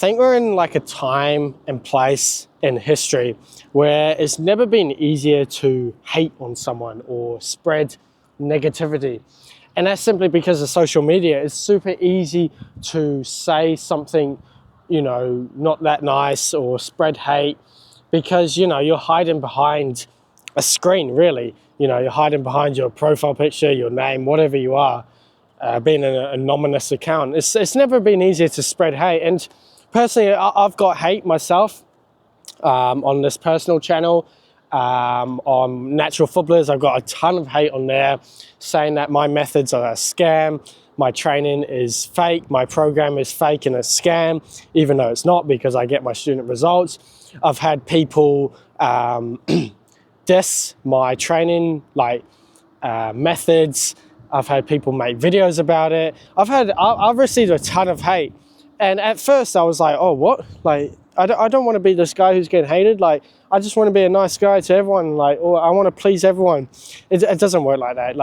think we're in like a time and place in history where it's never been easier to hate on someone or spread negativity. And that's simply because of social media. It's super easy to say something, not that nice or spread hate because, you're hiding behind a screen, really. You're hiding behind your profile picture, your name, whatever you are, being an anonymous account. It's never been easier to spread hate. And personally, I've got hate myself on this personal channel. On Natural Footballers, I've got a ton of hate on there saying that my methods are a scam, my training is fake, my program is fake and a scam, even though it's not, because I get my student results. I've had people diss my training methods. I've had people make videos about it. I've received a ton of hate. And at first I was like, oh, what? I don't want to be this guy who's getting hated. I just want to be a nice guy to everyone. Or I want to please everyone. It doesn't work like that.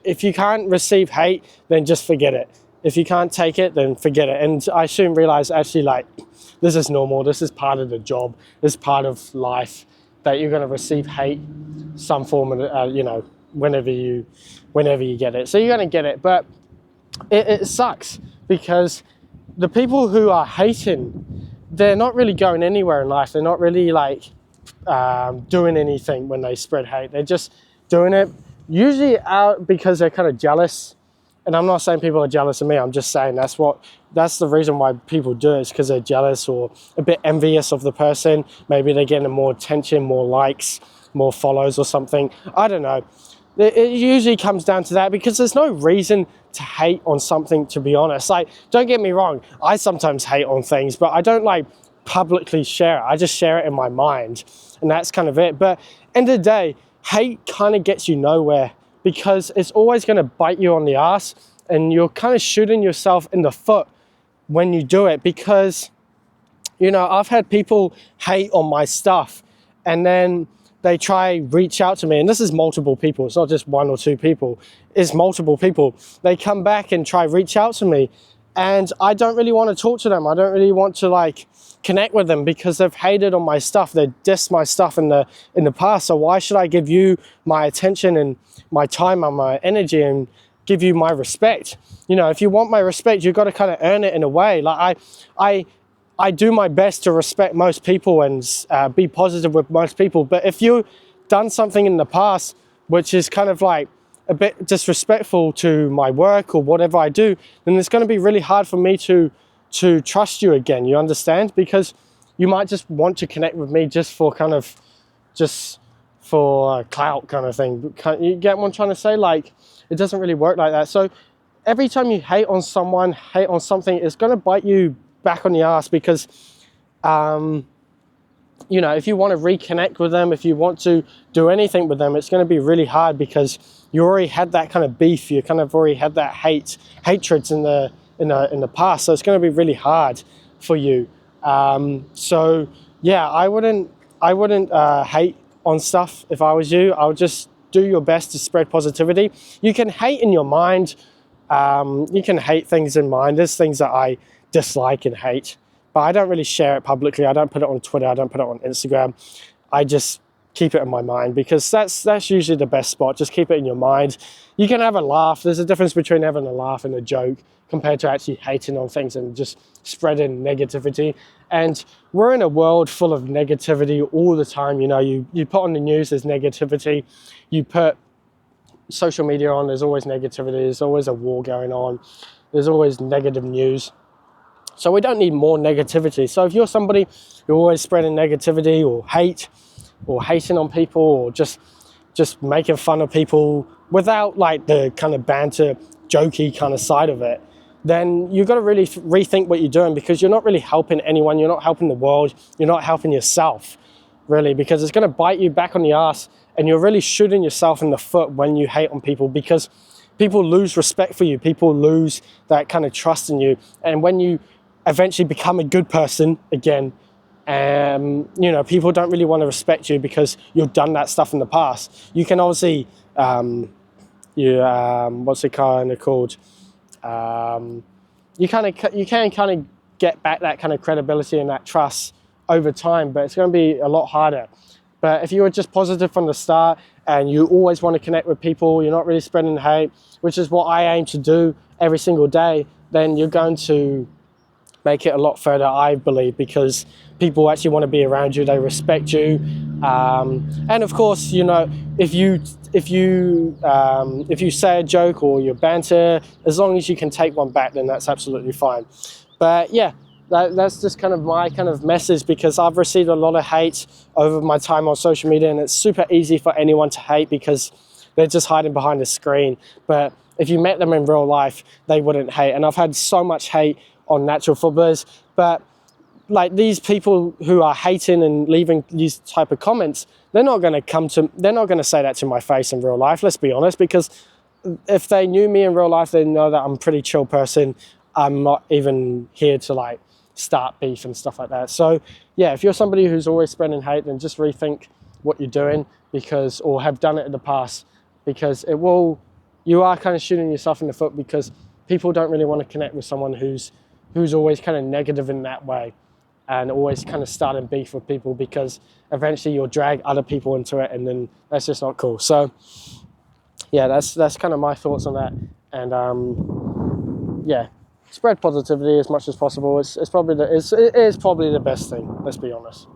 If you can't receive hate, then just forget it. If you can't take it, then forget it. And I soon realized actually this is normal. This is part of the job. This is part of life, that you're going to receive hate, some form of, whenever you get it. So you're going to get it. But it sucks because the people who are hating, they're not really going anywhere in life. They're not really doing anything when they spread hate. They're just doing it usually out because they're kind of jealous. And I'm not saying people are jealous of me. I'm just saying that's the reason why people do it, is because they're jealous or a bit envious of the person. Maybe they're getting more attention, more likes, more follows or something. I don't know. It usually comes down to that, because there's no reason to hate on something, to be honest. Don't get me wrong, I sometimes hate on things, but I don't publicly share it. I just share it in my mind, and that's kind of it. But end of the day, hate kind of gets you nowhere, because it's always going to bite you on the ass, and you're kind of shooting yourself in the foot when you do it. Because, I've had people hate on my stuff, and then they try reach out to me, and this is multiple people. It's not just one or two people. It's multiple people. They come back and try reach out to me, and I don't really want to talk to them. I don't really want to connect with them, because they've hated on my stuff. They dissed my stuff in the past. So why should I give you my attention and my time and my energy and give you my respect? If you want my respect, you've got to kind of earn it in a way. I do my best to respect most people and be positive with most people. But if you've done something in the past which is kind of a bit disrespectful to my work or whatever I do, then it's going to be really hard for me to trust you again. You understand? Because you might just want to connect with me just for clout kind of thing. You get what I'm trying to say? It doesn't really work like that. So every time you hate on someone, hate on something, it's going to bite you back on the ass, because if you want to reconnect with them, if you want to do anything with them, it's going to be really hard, because you already had that kind of beef. You kind of already had that hatreds in the past. So it's going to be really hard for you. So yeah, I wouldn't hate on stuff if I was you. I would just do your best to spread positivity. You can hate in your mind. You can hate things in mind. There's things that I dislike and hate, but I don't really share it publicly. I don't put it on Twitter. I don't put it on Instagram. I just keep it in my mind, because that's usually the best spot. Just keep it in your mind. You can have a laugh. There's a difference between having a laugh and a joke compared to actually hating on things and just spreading negativity. And we're in a world full of negativity all the time. You put on the news, there's negativity. You put social media on, there's always negativity. There's always a war going on. There's always negative news. So we don't need more negativity. So if you're somebody who's always spreading negativity or hate or hating on people or just making fun of people without the kind of banter, jokey kind of side of it, then you've got to really rethink what you're doing, because you're not really helping anyone. You're not helping the world. You're not helping yourself, really, because it's going to bite you back on the ass, and you're really shooting yourself in the foot when you hate on people, because people lose respect for you. People lose that kind of trust in you. And when you eventually become a good person again, people don't really want to respect you, because you've done that stuff in the past. You can obviously what's it kind of called? You can kind of get back that kind of credibility and that trust over time, but it's going to be a lot harder. But if you were just positive from the start and you always want to connect with people, you're not really spreading hate, which is what I aim to do every single day, then you're going to make it a lot further, I believe, because people actually want to be around you, they respect you. And of course, you know, if you say a joke or you banter, as long as you can take one back, then that's absolutely fine. But yeah, that's just kind of my kind of message, because I've received a lot of hate over my time on social media, and it's super easy for anyone to hate because they're just hiding behind a screen. But if you met them in real life, they wouldn't hate. And I've had so much hate on natural footballers, but like these people who are hating and leaving these type of comments, they're not going to say that to my face in real life, let's be honest, because if they knew me in real life, they know that I'm a pretty chill person. I'm not even here to like start beef and stuff like that. So yeah, if you're somebody who's always spreading hate, then just rethink what you're doing, because, or have done it in the past, because you are kind of shooting yourself in the foot, because people don't really want to connect with someone who's always kind of negative in that way and always kind of starting beef with people, because eventually you'll drag other people into it, and then that's just not cool. So yeah, that's kind of my thoughts on that. And yeah, spread positivity as much as possible. It is probably the best thing, let's be honest.